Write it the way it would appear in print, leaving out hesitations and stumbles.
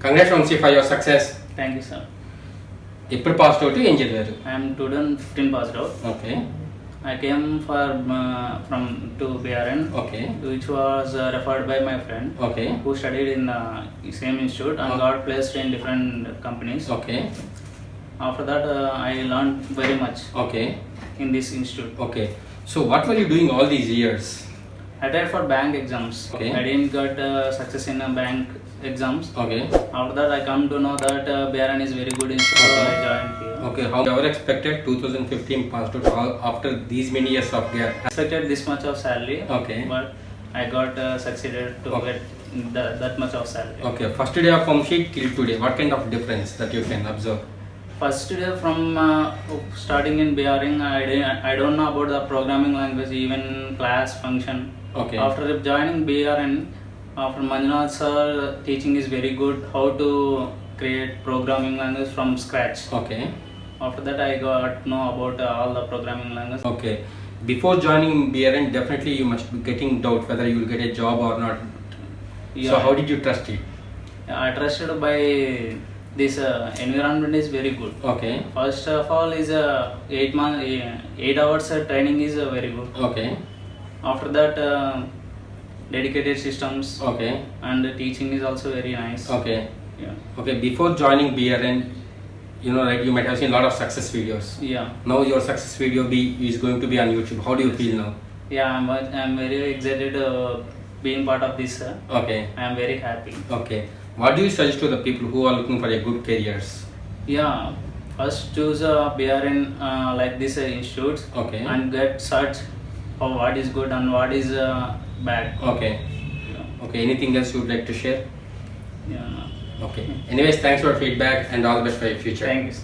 Congrats Vamshi for your success. Thank you, sir. ఎప్పుడు passed out ఏం చదివారు? I am 2015 passed out. Okay I came from to BRN, okay which was referred by my friend okay who studied in the same institute and got placed in different companies. Okay After that, I learned very much okay in this institute. Okay so what were you doing all these years? I tried for bank exams. Okay. I didn't get success in bank exams. Okay After that, I come to know that BRN is very good institute, so I joined here. Okay how ever expected 2015 passed out after these many years of gap? Expected this much of salary, Okay. but I got succeeded to Okay. get that much of salary. Okay, first day of Vamshi till today, what kind of difference that you can observe? First day from starting in BRN, I don't know about the programming language, even class function. Okay. After joining BRN, after Manjunath sir teaching is very good how to create programming language from scratch. Okay. After that, I got to know about all the programming language. Okay. Before joining BRN, definitely you must be getting doubt whether you will get a job or not. Yeah. So how did you trust it? I trusted by this environment is very good. Okay. First of all is 8 hours training is very good. Okay. After that, dedicated systems Okay. and the teaching is also very nice. Okay. Yeah. Okay. Before joining BRN, you know, right? You might have seen a lot of success videos. Yeah. Now your success video is going to be on YouTube. How do you feel now? Yeah. I'm very excited being part of this. Okay. I am very happy. Okay. What do you suggest to the people who are looking for a good careers? Yeah. First choose BRN like this institutes. Okay. And get search of what is good and what is bad. Okay. Yeah. Okay. Anything else you would like to share? Yeah. Okay. Anyways, thanks for your feedback and all the best for your future. Thank you.